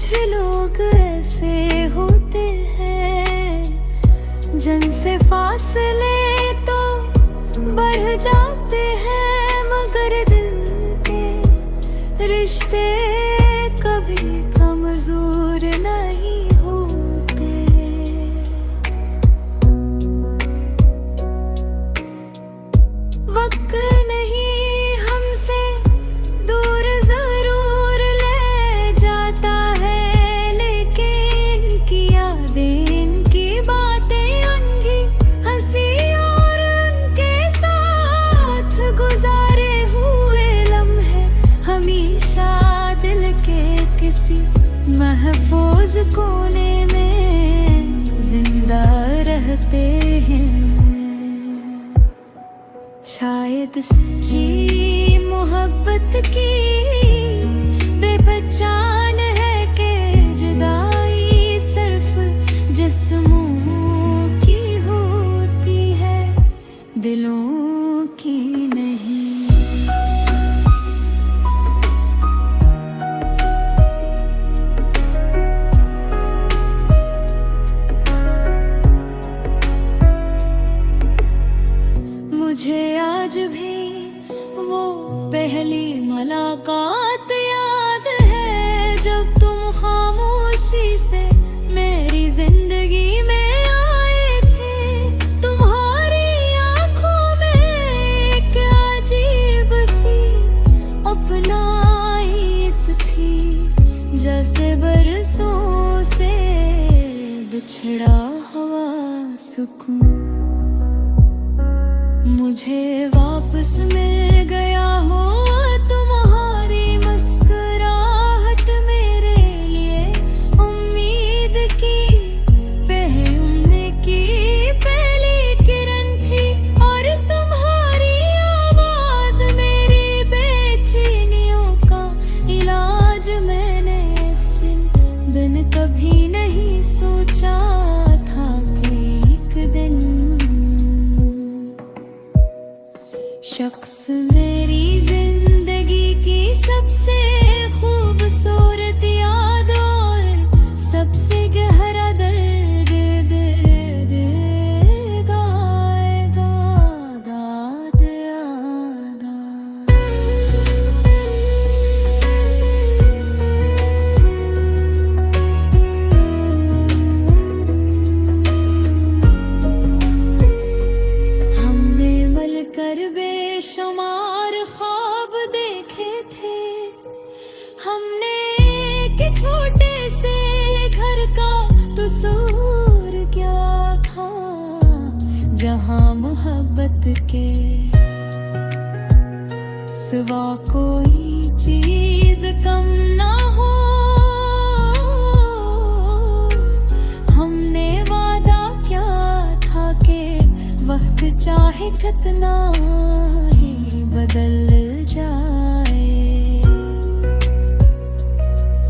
कुछ लोग ऐसे होते हैं जिनसे फासले तो बढ़ जाते हैं, मगर दिल के रिश्ते कभी कमजोर नहीं होते। वक्त नहीं हमसे दूर जरूर ले जाता है, लेकिन इनकी यादें, इनकी बातें, उनकी हंसी और उनके साथ गुजारे हुए लम्हे हमेशा दिल के किसी महफूज कोने में जिंदा रहते हैं। शायद सच्ची मोहब्बत की बेपहचान है कि जुदाई सिर्फ जिस्मों की होती है, दिलों की नहीं। मुझे आज भी वो पहली मुलाकात याद है, जब तुम खामोशी से मेरी जिंदगी में आए थे। तुम्हारी आंखों में एक अजीब सी अपनाइत थी, जैसे बरसों से बिछड़ा हुआ सुकून मुझे वापस मिल गया हो। तुम्हारी मुस्कुराहट मेरे लिए उम्मीद की पहली किरण थी, और तुम्हारी आवाज मेरी बेचैनियों का इलाज। मैंने इस दिन कभी नहीं सोचा था कि एक दिन शख्स मेरी जिंदगी की सबसे खूबसूरत याद और सबसे गहरा दर्द देगा, दाद आदा। हमने मिलकर बेशुमार ख्वाब देखे थे, हमने एक छोटे से घर का कसूर क्या था, जहां मोहब्बत के सिवा कोई चीज कम ना हो। हमने वादा क्या था कि वक्त चाहे कितना ही बदल जाए,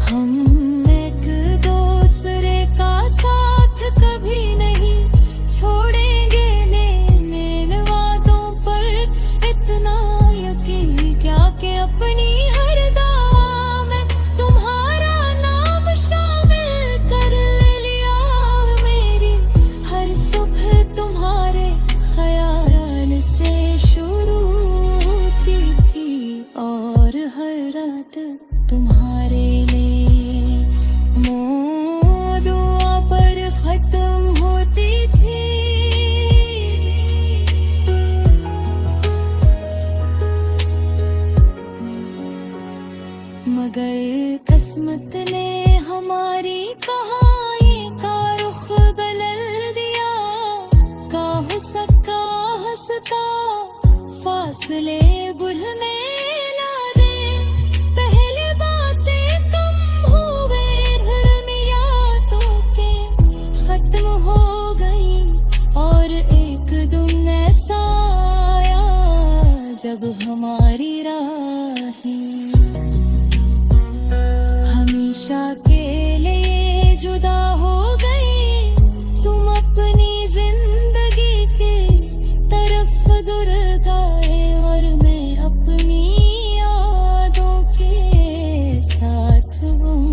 हम एक दूसरे का साथ कभी नहीं छोड़ेंगे। इन वादों पर इतना यकीन क्या कि अपनी हर दुआ में तुम्हारा नाम शामिल कर लिया। मेरी हर सुबह तुम्हारे ख्याल से शुरू होती थी, और हर रात तुम्हारे लिए दुआ पर खत्म होती थी। मगर किस्मत ने हमारी कहानी का रुख बदल दिया, का हो सका हंसता फासले बुढ़ने ला दे। पहले बातें कम हुए, धर्मियातों के खत्म हो गई, और एक दिन ऐसा आया जब हमारी राहें हमेशा के लिए जुदा हो गई। तुम अपनी जिंदगी के तरफ दूर गए, और मैं अपनी यादों के साथ हूँ।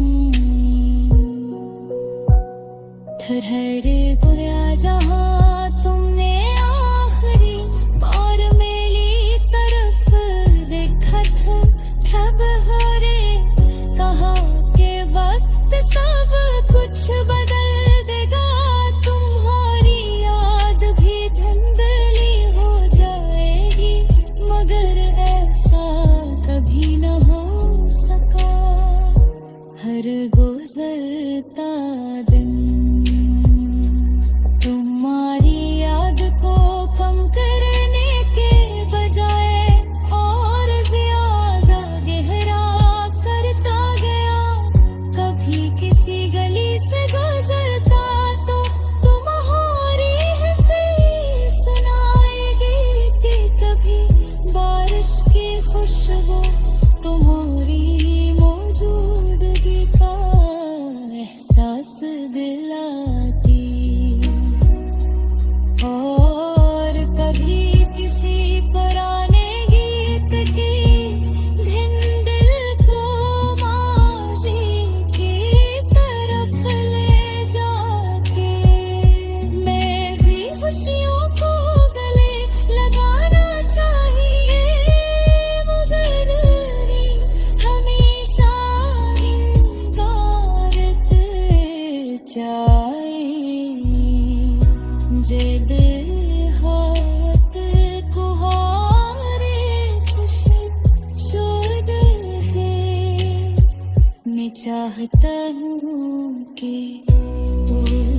चाहता हूँ कि तू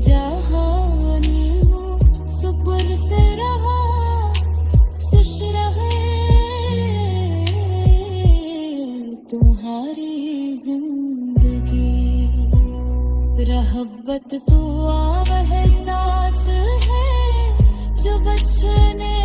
जहानी हो सुपर से रहा खुश रहे तुम्हारी जिंदगी रहब्बत तो वह एहसास है जो बचने